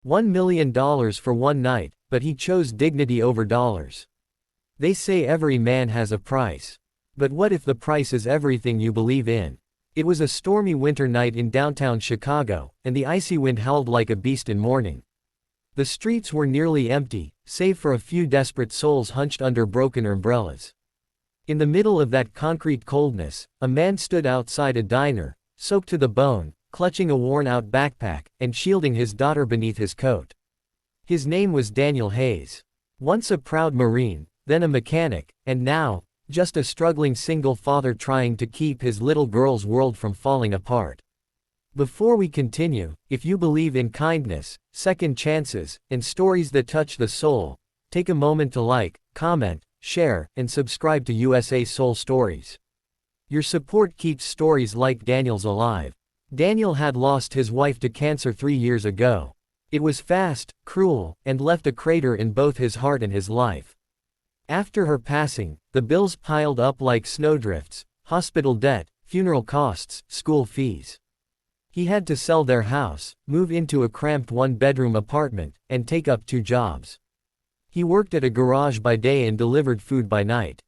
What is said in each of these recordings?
$1 million for one night, but he chose dignity over dollars. They say every man has a price. But what if the price is everything you believe in? It was a stormy winter night in downtown Chicago, and the icy wind howled like a beast in mourning. The streets were nearly empty, save for a few desperate souls hunched under broken umbrellas. In the middle of that concrete coldness, a man stood outside a diner, soaked to the bone, clutching a worn-out backpack, and shielding his daughter beneath his coat. His name was Daniel Hayes. Once a proud Marine, then a mechanic, and now, just a struggling single father trying to keep his little girl's world from falling apart. Before we continue, if you believe in kindness, second chances, and stories that touch the soul, take a moment to like, comment, share, and subscribe to USA Soul Stories. Your support keeps stories like Daniel's alive. Daniel had lost his wife to cancer 3 years ago. It was fast, cruel, and left a crater in both his heart and his life. After her passing, the bills piled up like snowdrifts: hospital debt, funeral costs, school fees. He had to sell their house, move into a cramped one-bedroom apartment, and take up 2 jobs. He worked at a garage by day and delivered food by night.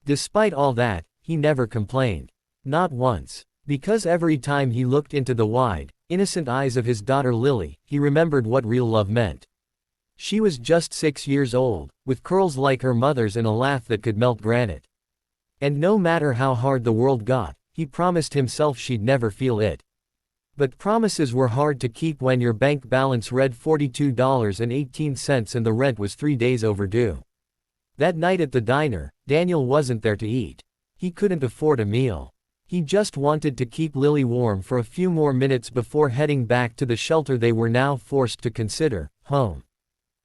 Despite all that, he never complained. Not once. Because every time he looked into the wide, innocent eyes of his daughter Lily, he remembered what real love meant. She was just 6 years old, with curls like her mother's and a laugh that could melt granite. And no matter how hard the world got, he promised himself she'd never feel it. But promises were hard to keep when your bank balance read $42.18 and the rent was 3 days overdue. That night at the diner, Daniel wasn't there to eat. He couldn't afford a meal. He just wanted to keep Lily warm for a few more minutes before heading back to the shelter they were now forced to consider home.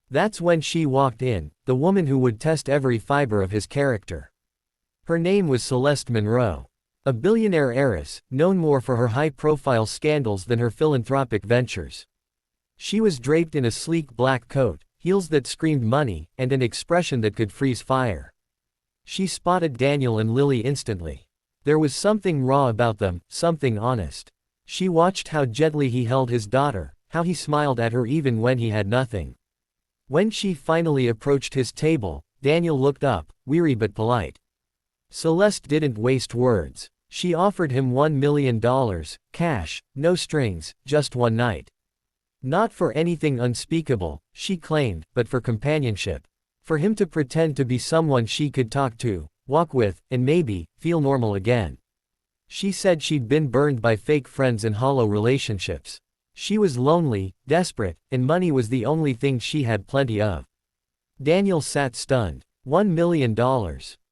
That's when she walked in, the woman who would test every fiber of his character. Her name was Celeste Monroe. A billionaire heiress, known more for her high-profile scandals than her philanthropic ventures. She was draped in a sleek black coat, heels that screamed money, and an expression that could freeze fire. She spotted Daniel and Lily instantly. There was something raw about them, something honest. She watched how gently he held his daughter, how he smiled at her even when he had nothing. When she finally approached his table, Daniel looked up, weary but polite. Celeste didn't waste words. She offered him $1 million, cash, no strings, just one night. Not for anything unspeakable, she claimed, but for companionship. For him to pretend to be someone she could talk to, walk with, and maybe, feel normal again. She said she'd been burned by fake friends and hollow relationships. She was lonely, desperate, and money was the only thing she had plenty of. Daniel sat stunned. $1 million.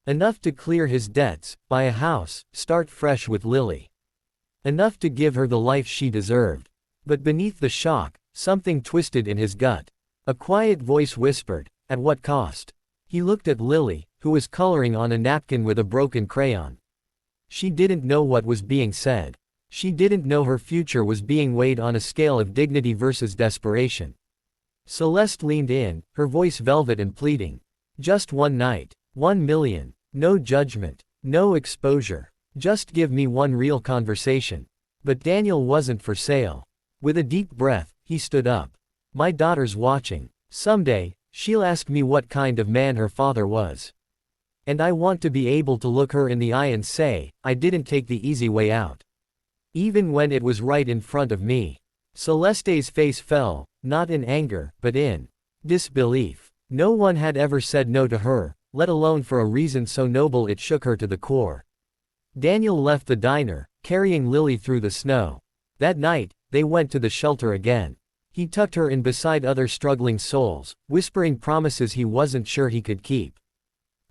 Enough to clear his debts, buy a house, start fresh with Lily. Enough to give her the life she deserved. But beneath the shock, something twisted in his gut. A quiet voice whispered, "At what cost?" He looked at Lily, who was coloring on a napkin with a broken crayon. She didn't know what was being said. She didn't know her future was being weighed on a scale of dignity versus desperation. Celeste leaned in, her voice velvet and pleading. Just one night. 1 million. No judgment. No exposure. Just give me one real conversation. But Daniel wasn't for sale. With a deep breath, he stood up. My daughter's watching. Someday, she'll ask me what kind of man her father was. And I want to be able to look her in the eye and say, I didn't take the easy way out. Even when it was right in front of me. Celeste's face fell, not in anger, but in disbelief. No one had ever said no to her, let alone for a reason so noble it shook her to the core. Daniel left the diner, carrying Lily through the snow. That night, they went to the shelter again. He tucked her in beside other struggling souls, whispering promises he wasn't sure he could keep.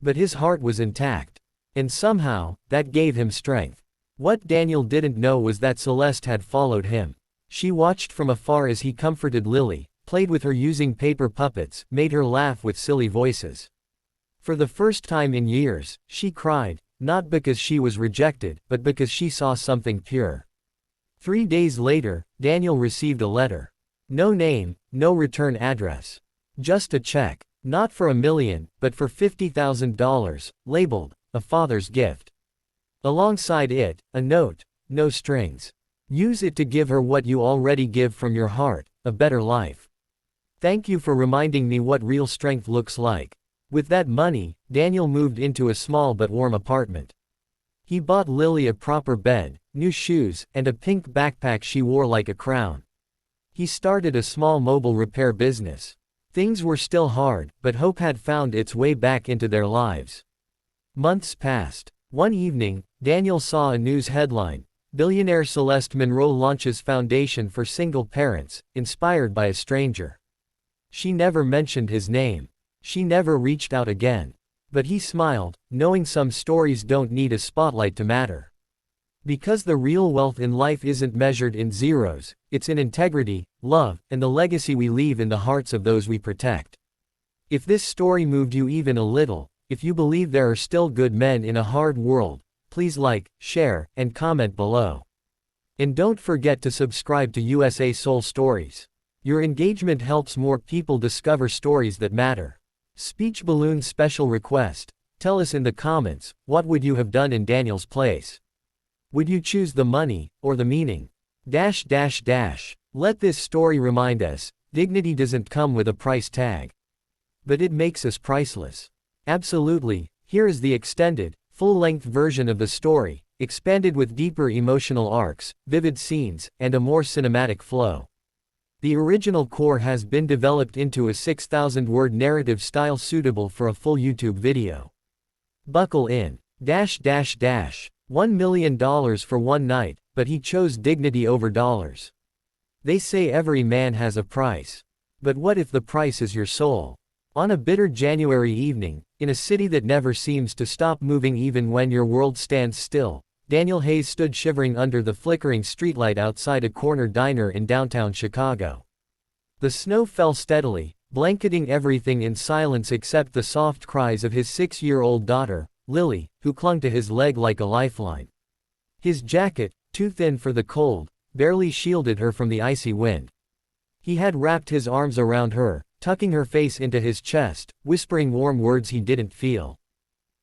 But his heart was intact. And somehow, that gave him strength. What Daniel didn't know was that Celeste had followed him. She watched from afar as he comforted Lily, played with her using paper puppets, made her laugh with silly voices. For the first time in years, she cried, not because she was rejected, but because she saw something pure. 3 days later, Daniel received a letter. No name, no return address. Just a check, not for $1 million, but for $50,000, labeled, a father's gift. Alongside it, a note, no strings. Use it to give her what you already give from your heart, a better life. Thank you for reminding me what real strength looks like. With that money, Daniel moved into a small but warm apartment. He bought Lily a proper bed, new shoes, and a pink backpack she wore like a crown. He started a small mobile repair business. Things were still hard, but hope had found its way back into their lives. Months passed. One evening, Daniel saw a news headline: Billionaire Celeste Monroe launches foundation for single parents, inspired by a stranger. She never mentioned his name. She never reached out again. But he smiled, knowing some stories don't need a spotlight to matter. Because the real wealth in life isn't measured in zeros, it's in integrity, love, and the legacy we leave in the hearts of those we protect. If this story moved you even a little, if you believe there are still good men in a hard world, please like, share, and comment below. And don't forget to subscribe to USA Soul Stories. Your engagement helps more people discover stories that matter. Speech balloon special request. Tell us in the comments, what would you have done in Daniel's place? Would you choose the money, or the meaning? Let this story remind us, dignity doesn't come with a price tag. But it makes us priceless. Absolutely. Here is the extended, full-length version of the story, expanded with deeper emotional arcs, vivid scenes, and a more cinematic flow. The original core has been developed into a 6,000-word narrative style suitable for a full YouTube video. Buckle in. $1 million for one night, but he chose dignity over dollars. They say every man has a price. But what if the price is your soul? On a bitter January evening, in a city that never seems to stop moving even when your world stands still, Daniel Hayes stood shivering under the flickering streetlight outside a corner diner in downtown Chicago. The snow fell steadily, blanketing everything in silence except the soft cries of his 6-year-old daughter, Lily, who clung to his leg like a lifeline. His jacket, too thin for the cold, barely shielded her from the icy wind. He had wrapped his arms around her, tucking her face into his chest, whispering warm words he didn't feel.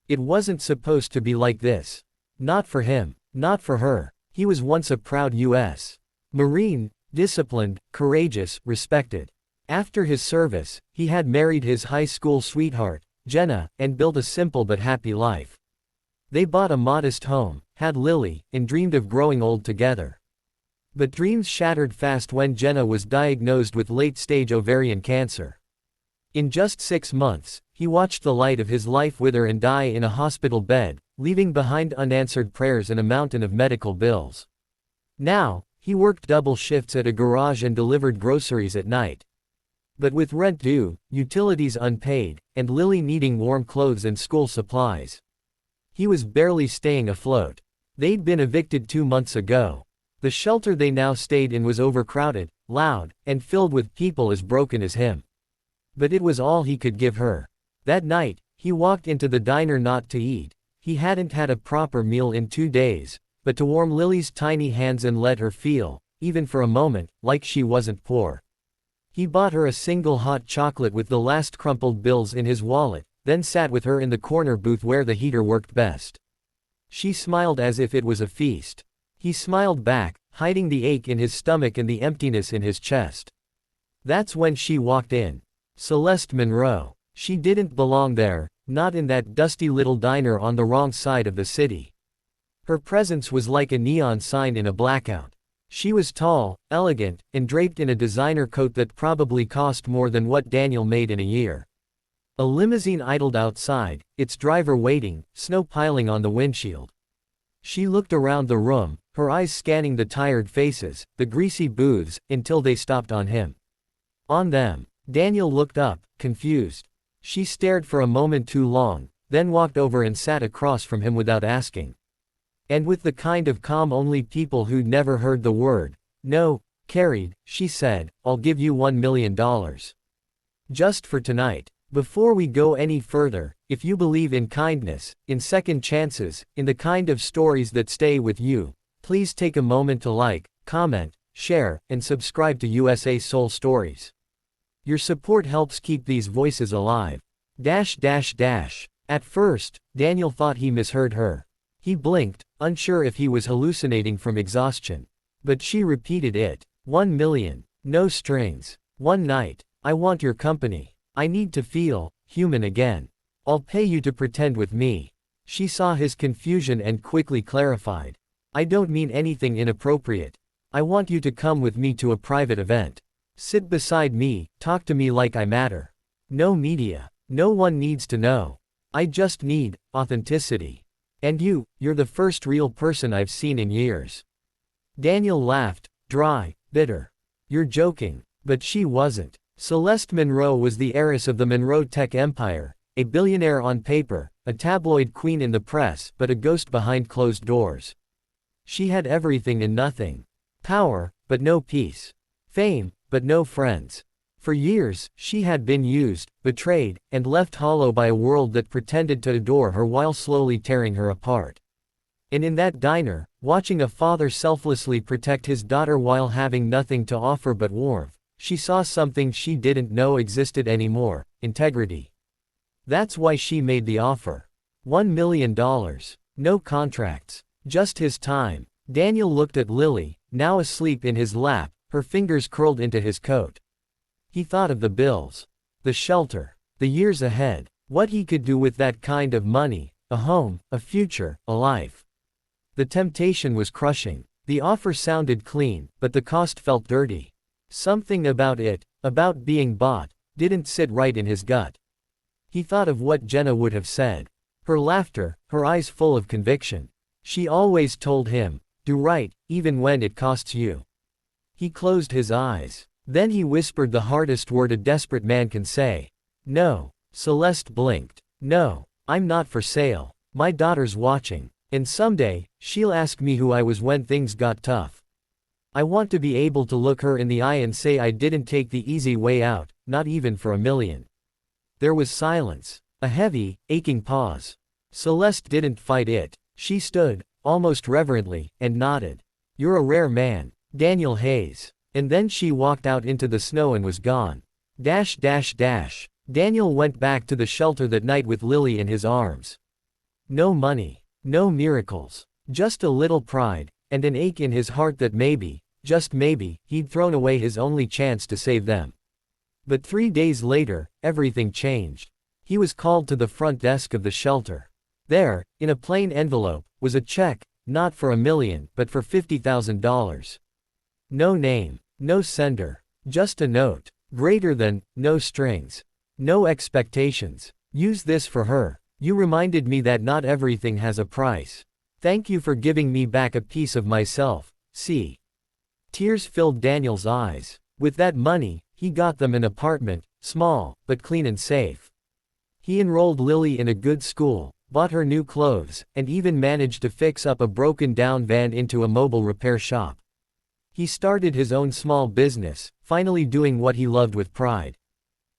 It wasn't supposed to be like this. Not for him, not for her. He was once a proud U.S. Marine, disciplined, courageous, respected. After his service, he had married his high school sweetheart, Jenna, and built a simple but happy life. They bought a modest home, had Lily, and dreamed of growing old together. But dreams shattered fast when Jenna was diagnosed with late-stage ovarian cancer. In just 6 months, he watched the light of his life wither and die in a hospital bed, leaving behind unanswered prayers and a mountain of medical bills. Now, he worked double shifts at a garage and delivered groceries at night. But with rent due, utilities unpaid, and Lily needing warm clothes and school supplies, he was barely staying afloat. They'd been evicted 2 months ago. The shelter they now stayed in was overcrowded, loud, and filled with people as broken as him. But it was all he could give her. That night, he walked into the diner not to eat. He hadn't had a proper meal in 2 days, but to warm Lily's tiny hands and let her feel, even for a moment, like she wasn't poor. He bought her a single hot chocolate with the last crumpled bills in his wallet, then sat with her in the corner booth where the heater worked best. She smiled as if it was a feast. He smiled back, hiding the ache in his stomach and the emptiness in his chest. That's when she walked in. Celeste Monroe. She didn't belong there, not in that dusty little diner on the wrong side of the city. Her presence was like a neon sign in a blackout. She was tall, elegant, and draped in a designer coat that probably cost more than what Daniel made in a year. A limousine idled outside, its driver waiting, snow piling on the windshield. She looked around the room, her eyes scanning the tired faces, the greasy booths, until they stopped on him. On them. Daniel looked up, confused. She stared for a moment too long, then walked over and sat across from him without asking. And with the kind of calm only people who'd never heard the word no carried, she said, "I'll give you $1 million. Just for tonight. Before we go any further, if you believe in kindness, in second chances, in the kind of stories that stay with you, please take a moment to like, comment, share, and subscribe to USA Soul Stories. Your support helps keep these voices alive. At first, Daniel thought he misheard her. He blinked, unsure if he was hallucinating from exhaustion. But she repeated it. 1 million. No strings. One night. I want your company. I need to feel human again. I'll pay you to pretend with me. She saw his confusion and quickly clarified. I don't mean anything inappropriate. I want you to come with me to a private event. Sit beside me, talk to me like I matter. No media. No one needs to know. I just need authenticity. And you're the first real person I've seen in years. Daniel laughed, dry, bitter. You're joking. But she wasn't. Celeste Monroe was the heiress of the Monroe tech empire, a billionaire on paper, a tabloid queen in the press, but a ghost behind closed doors. She had everything and nothing. Power, but no peace. Fame, but no friends. For years, she had been used, betrayed, and left hollow by a world that pretended to adore her while slowly tearing her apart. And in that diner, watching a father selflessly protect his daughter while having nothing to offer but warmth, she saw something she didn't know existed anymore: integrity. That's why she made the offer. $1 million. No contracts. Just his time. Daniel looked at Lily, now asleep in his lap, her fingers curled into his coat. He thought of the bills. The shelter. The years ahead. What he could do with that kind of money: a home, a future, a life. The temptation was crushing. The offer sounded clean, but the cost felt dirty. Something about it, about being bought, didn't sit right in his gut. He thought of what Jenna would have said. Her laughter, her eyes full of conviction. She always told him, do right, even when it costs you. He closed his eyes. Then he whispered the hardest word a desperate man can say. No. Celeste blinked. No. I'm not for sale. My daughter's watching. And someday, she'll ask me who I was when things got tough. I want to be able to look her in the eye and say I didn't take the easy way out, not even for $1 million. There was silence. A heavy, aching pause. Celeste didn't fight it. She stood, almost reverently, and nodded. You're a rare man, Daniel Hayes. And then she walked out into the snow and was gone. Daniel went back to the shelter that night with Lily in his arms. No money. No miracles. Just a little pride, and an ache in his heart that maybe, just maybe, he'd thrown away his only chance to save them. But 3 days later, everything changed. He was called to the front desk of the shelter. There, in a plain envelope, was a check, not for $1 million, but for $50,000. No name, no sender, just a note. Greater than, no strings. No expectations. Use this for her. You reminded me that not everything has a price. Thank you for giving me back a piece of myself. See. Tears filled Daniel's eyes. With that money, he got them an apartment, small, but clean and safe. He enrolled Lily in a good school, bought her new clothes, and even managed to fix up a broken-down van into a mobile repair shop. He started his own small business, finally doing what he loved with pride.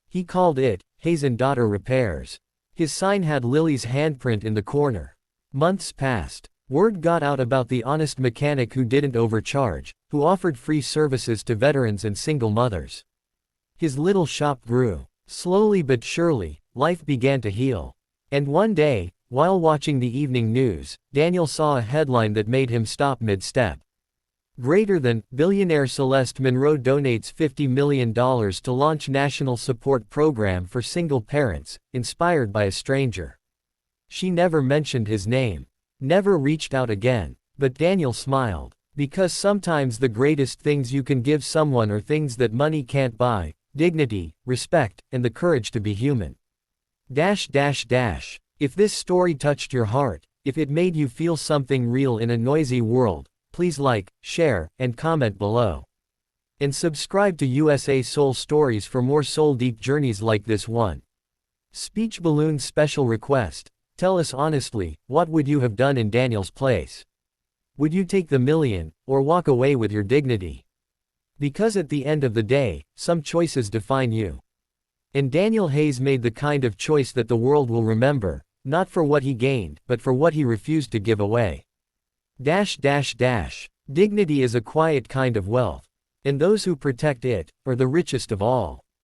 He called it, Hayes & Daughter Repairs. His sign had Lily's handprint in the corner. Months passed. Word got out about the honest mechanic who didn't overcharge, who offered free services to veterans and single mothers. His little shop grew. Slowly but surely, life began to heal. And one day, while watching the evening news, Daniel saw a headline that made him stop mid-step. Greater than, billionaire Celeste Monroe donates $50 million to launch national support program for single parents, inspired by a stranger. She never mentioned his name. Never reached out again. But Daniel smiled. Because sometimes the greatest things you can give someone are things that money can't buy: dignity, respect, and the courage to be human. If this story touched your heart, if it made you feel something real in a noisy world, please like, share, and comment below. And subscribe to USA Soul Stories for more soul-deep journeys like this one. Speech Balloon special request. Tell us honestly, what would you have done in Daniel's place? Would you take the $1 million, or walk away with your dignity? Because at the end of the day, some choices define you. And Daniel Hayes made the kind of choice that the world will remember, not for what he gained, but for what he refused to give away. Dignity is a quiet kind of wealth. And those who protect it, are the richest of all.